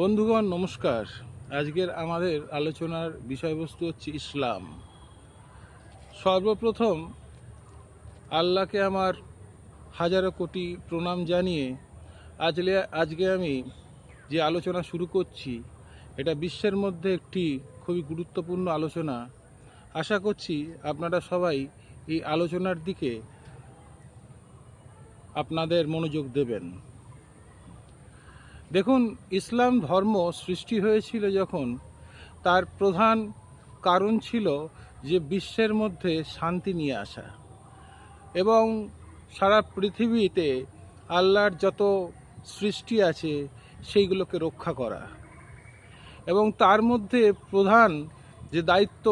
বন্ধুগণ নমস্কার। আজকের আমাদের আলোচনার বিষয়বস্তু হচ্ছে ইসলাম। সর্বপ্রথম আল্লাহকে আমার হাজারো কোটি প্রণাম জানিয়ে আজকে আমি যে আলোচনা শুরু করছি, এটা বিশ্বের মধ্যে একটি খুবই গুরুত্বপূর্ণ আলোচনা। আশা করছি আপনারা সবাই এই আলোচনার দিকে আপনাদের মনোযোগ দেবেন। দেখুন, ইসলাম ধর্ম সৃষ্টি হয়েছিল যখন, তার প্রধান কারণ ছিল যে বিশ্বের মধ্যে শান্তি নিয়ে আসা এবং সারা পৃথিবীতে আল্লাহর যত সৃষ্টি আছে সেইগুলোকে রক্ষা করা। এবং তার মধ্যে প্রধান যে দায়িত্ব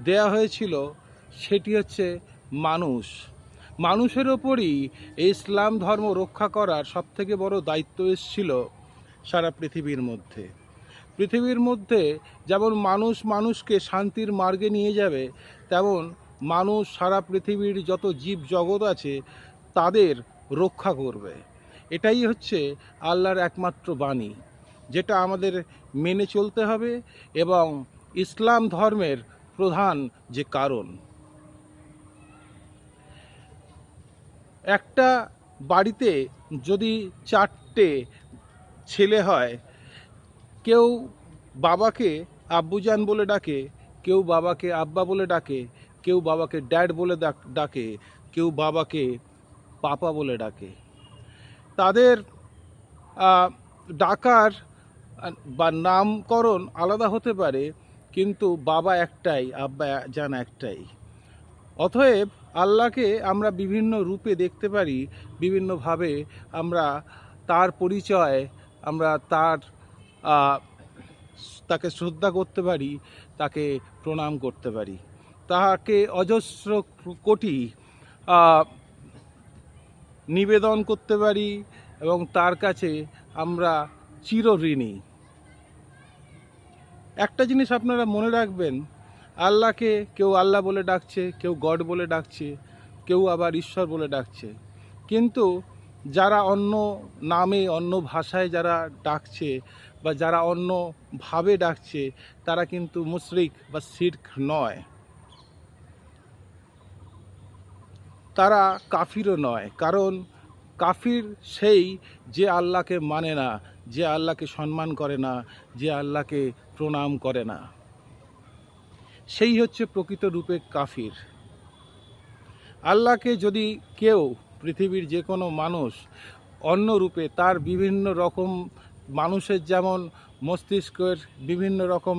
দেয়া হয়েছিল সেটি হচ্ছে মানুষের ওপরই এই ইসলাম ধর্ম রক্ষা করার সবথেকে বড় দায়িত্ব এসেছিল। সারা পৃথিবীর মধ্যে যেমন মানুষকে শান্তির মার্গে নিয়ে যাবে, তেমন মানুষ সারা পৃথিবীর যত জীব জগৎ আছে তাদের রক্ষা করবে। এটাই হচ্ছে আল্লাহর একমাত্র বাণী, যেটা আমাদের মেনে চলতে হবে এবং ইসলাম ধর্মের প্রধান যে কারণ। একটা বাড়িতে যদি 4টে ছেলে হয়, কেউ বাবাকে আব্বুজান বলে ডাকে, কেউ বাবাকে আব্বা বলে ডাকে, কেউ বাবাকে ড্যাড বলে ডাকে, কেউ বাবাকে পাপা বলে ডাকে। তাদের ডাকার বা নামকরণ আলাদা হতে পারে, কিন্তু বাবা একটাই, আব্বা জান একটাই। অতএব আল্লাহকে আমরা বিভিন্ন রূপে দেখতে পারি, বিভিন্নভাবে আমরা তার পরিচয়, আমরা তাকে শ্রদ্ধা করতে পারি, তাকে প্রণাম করতে পারি, তাকে অজস্র কোটি নিবেদন করতে পারি এবং তার কাছে আমরা চিরঋণী। একটা জিনিস আপনারা মনে রাখবেন, আল্লাহকে কেউ আল্লাহ বলে ডাকছে, কেউ গড বলে ডাকছে, কেউ আবার ঈশ্বর বলে ডাকছে, কিন্তু যারা অন্য নামে অন্য ভাষায় যারা ডাকছে বা যারা অন্যভাবে ডাকছে, তারা কিন্তু মুশরিক বা শিরক নয়, তারা কাফিরও নয়। কারণ কাফির সেই যে আল্লাহকে মানে না, যে আল্লাহকে সম্মান করে না, যে আল্লাহকে প্রণাম করে না, সেই হচ্ছে প্রকৃত রূপে কাফির। আল্লাহকে যদি কেউ, পৃথিবীর যে কোনো মানুষ অন্য রূপে, তার বিভিন্ন রকম, মানুষের যেমন মস্তিষ্কের বিভিন্ন রকম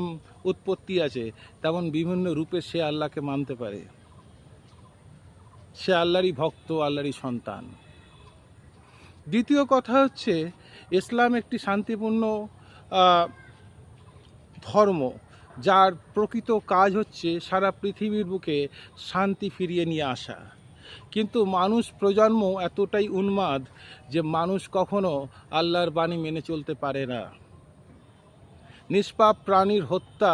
উৎপত্তি আছে, তেমন বিভিন্ন রূপে সে আল্লাহকে মানতে পারে। সে আল্লাহরই ভক্ত, আল্লাহরই সন্তান। দ্বিতীয় কথা হচ্ছে, ইসলাম একটি শান্তিপূর্ণ ধর্ম, যার প্রকৃত কাজ হচ্ছে সারা পৃথিবীর বুকে শান্তি ফিরিয়ে নিয়ে আসা। কিন্তু মানুষ প্রজন্ম এতটাই উন্মাদ যে মানুষ কখনো আল্লাহর বাণী মেনে চলতে পারে না। নিষ্পাপ প্রাণীর হত্যা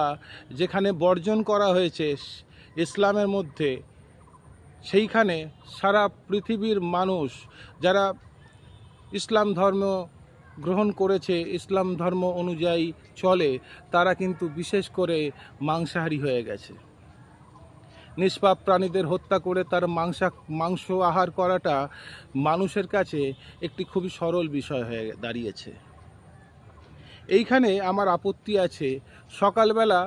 যেখানে বর্জন করা হয়েছে ইসলামের মধ্যে, সেইখানে সারা পৃথিবীর মানুষ যারা ইসলাম ধর্ম গ্রহণ করেছে, ইসলাম ধর্ম অনুযায়ী চলে, তারা কিন্তু বিশেষ করে মাংসাহারী হয়ে গেছে। নিষ্পাপ প্রাণীদের হত্যা করে তার মাংস আহার করাটা মানুষের কাছে একটি খুবই সরল বিষয় হয়ে দাঁড়িয়েছে। এইখানে আমার আপত্তি আছে, সকালবেলা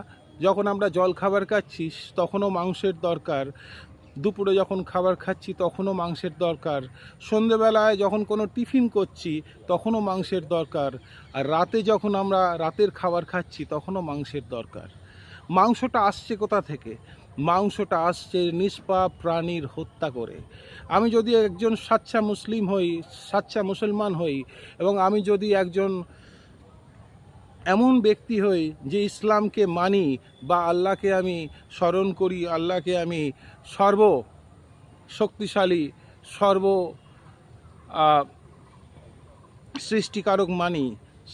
যখন আমরা জল খাবার খাচ্ছি তখনও মাংসের দরকার, দুপুরে যখন খাবার খাচ্ছি তখনও মাংসের দরকার, সন্ধেবেলায় যখন কোনো টিফিন করছি তখনও মাংসের দরকার, আর রাতে যখন আমরা রাতের খাবার খাচ্ছি তখনও মাংসের দরকার। মাংসটা আসছে কোথা থেকে? মাংসটা আসছে নিষ্পাপ প্রাণীর হত্যা করে। আমি যদি একজন সাচ্চা মুসলিম হই, সাচ্চা মুসলমান হই, এবং আমি যদি একজন এমন ব্যক্তি হই যে ইসলামকে মানি বা আল্লাহকে আমি স্মরণ করি, আল্লাহকে আমি সর্বশক্তিশালী, সৃষ্টিকারক মানি,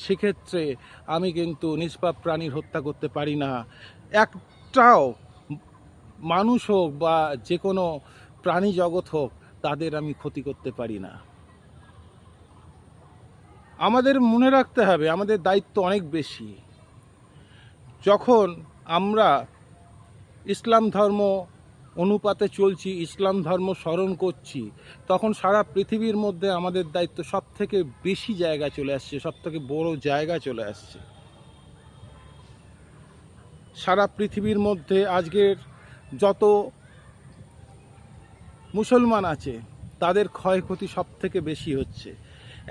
সেক্ষেত্রে আমি কিন্তু নিষ্পাপ প্রাণীর হত্যা করতে পারি না। একটাও মানুষ হোক বা যে কোনো প্রাণী জগৎ হোক, তাদের আমি ক্ষতি করতে পারি না। আমাদের মনে রাখতে হবে আমাদের দায়িত্ব অনেক বেশি। যখন আমরা ইসলাম ধর্ম অনুপাতে চলছি, ইসলাম ধর্ম স্মরণ করছি, তখন সারা পৃথিবীর মধ্যে আমাদের দায়িত্ব সব থেকে বেশি জায়গা চলে আসছে, সব থেকে বড় জায়গা চলে আসছে। সারা পৃথিবীর মধ্যে আজকের যত মুসলমান আছে তাদের ক্ষয়ক্ষতি সব থেকে বেশি হচ্ছে।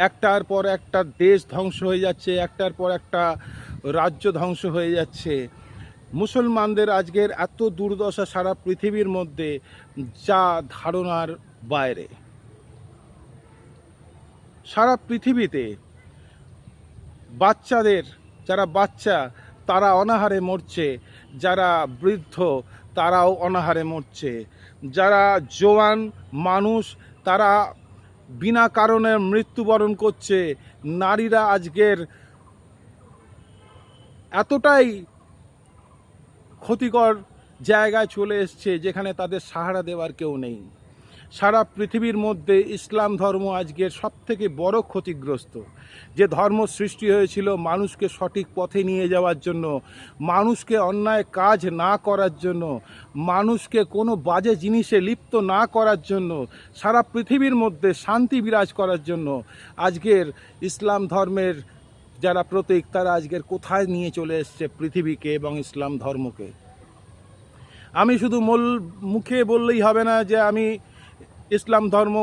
একটার পর একটা দেশ ধ্বংস হয়ে যাচ্ছে, একটার পর একটা রাজ্য ধ্বংস হয়ে যাচ্ছে। মুসলমানদের আজকের এত দুর্দশা সারা পৃথিবীর মধ্যে যা ধারণার বাইরে। সারা পৃথিবীতে বাচ্চাদের, যারা বাচ্চা তারা অনাহারে মরছে, যারা বৃদ্ধ তারাও অনাহারে মরছে, যারা জোয়ান মানুষ তারা বিনা কারণে মৃত্যুবরণ করছে। নারীরা আজকের এতটাই ক্ষতিকর জায়গায় চলে এসছে যেখানে তাদের সাহারা দেওয়ার কেউ নেই। সারা পৃথিবীর মধ্যে ইসলাম ধর্ম আজকের সবথেকে বড় ক্ষতিগ্রস্ত। যে ধর্ম সৃষ্টি হয়েছিল মানুষকে সঠিক পথে নিয়ে যাওয়ার জন্য, মানুষকে অন্যায় কাজ না করার জন্য, মানুষকে কোনো বাজে জিনিসে লিপ্ত না করার জন্য, সারা পৃথিবীর মধ্যে শান্তি বিরাজ করার জন্য, আজকের ইসলাম ধর্মের যারা প্রতীক তারা আজকের কোথায় নিয়ে চলে এসছে পৃথিবীকে এবং ইসলাম ধর্মকে। আমি শুধু মুখে বললেই হবে না যে আমি ইসলাম ধর্ম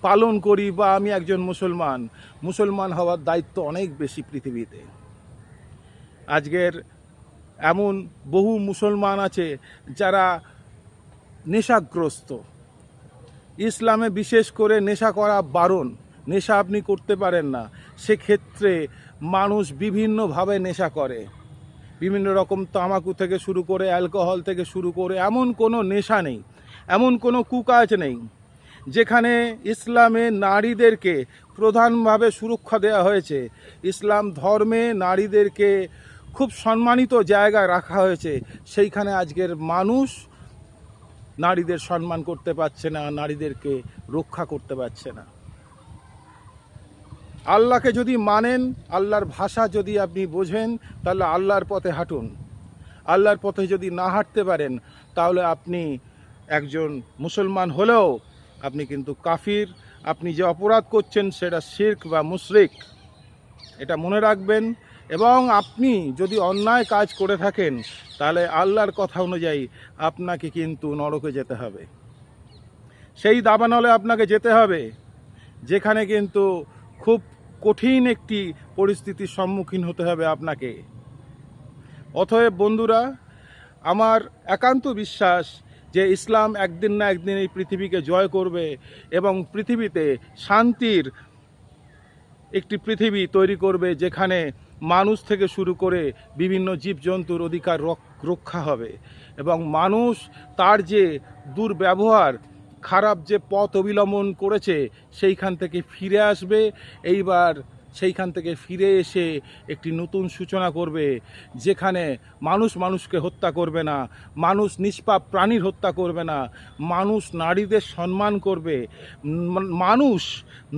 পালন করি বা আমি একজন মুসলমান। মুসলমান হওয়ার দায়িত্ব অনেক বেশি পৃথিবীতে। আজকের এমন বহু মুসলমান আছে যারা নেশাগ্রস্ত। ইসলামে বিশেষ করে নেশা করা বারণ, নেশা আপনি করতে পারেন না। সেক্ষেত্রে মানুষ বিভিন্নভাবে নেশা করে, বিভিন্ন রকম তামাকু থেকে শুরু করে অ্যালকোহল থেকে শুরু করে এমন কোনো নেশা নেই, এমন কোনো কুকাজ নেই যেখানে ইসলামে নারীদেরকে প্রধানভাবে সুরক্ষা দেওয়া হয়েছে। ইসলাম ধর্মে নারীদেরকে খুব সম্মানিত জায়গায় রাখা হয়েছে, সেইখানে আজকের মানুষ নারীদের সম্মান করতে পারছে না, নারীদেরকে রক্ষা করতে পারছে না। আল্লাহকে যদি মানেন, আল্লাহর ভাষা যদি আপনি বোঝেন, তাহলে আল্লাহর পথে হাঁটুন। আল্লাহর পথে যদি না হাঁটতে পারেন তাহলে আপনি একজন মুসলমান হলেও আপনি কিন্তু কাফির। আপনি যে অপরাধ করছেন সেটা শিরক বা মুশরিক, এটা মনে রাখবেন। এবং আপনি যদি অন্যায় কাজ করে থাকেন তাহলে আল্লাহর কথা অনুযায়ী আপনাকে কিন্তু নরকে যেতে হবে। সেই দাবানলে আপনাকে যেতে হবে যেখানে কিন্তু খুব কঠিন একটি পরিস্থিতির সম্মুখীন হতে হবে আপনাকে। অতএব বন্ধুরা, আমার একান্ত বিশ্বাস যে ইসলাম একদিন না একদিন এই পৃথিবীকে জয় করবে এবং পৃথিবীতে শান্তির একটি পৃথিবী তৈরি করবে যেখানে মানুষ থেকে শুরু করে বিভিন্ন জীবজন্তুর অধিকার রক্ষা হবে এবং মানুষ তার যে দুর্ব্যবহার, খারাপ যে পথ অবলম্বন করেছে সেইখান থেকে ফিরে আসবে। এইবার সেইখান থেকে ফিরে এসে একটি নতুন সূচনা করবে যেখানে মানুষ মানুষকে হত্যা করবে না, মানুষ নিষ্পাপ প্রাণীর হত্যা করবে না, মানুষ নারীদের সম্মান করবে, মানুষ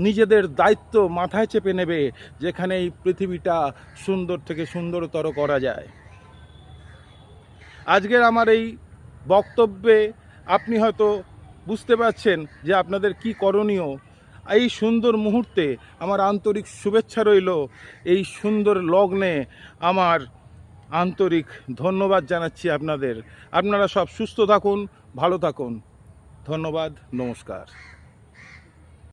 নিজেদের দায়িত্ব মাথায় চেপে নেবে, যেখানে এই পৃথিবীটা সুন্দর থেকে সুন্দরতর করা যায়। আজকের আমার এই বক্তব্যে আপনি হয়তো বুঝতে পারছেন যে আপনাদের কি করণীয়। এই সুন্দর মুহূর্তে আমার আন্তরিক শুভেচ্ছা রইল। এই সুন্দর লগ্নে আমার আন্তরিক ধন্যবাদ জানাচ্ছি আপনাদের। আপনারা সব সুস্থ থাকুন, ভালো থাকুন। ধন্যবাদ, নমস্কার।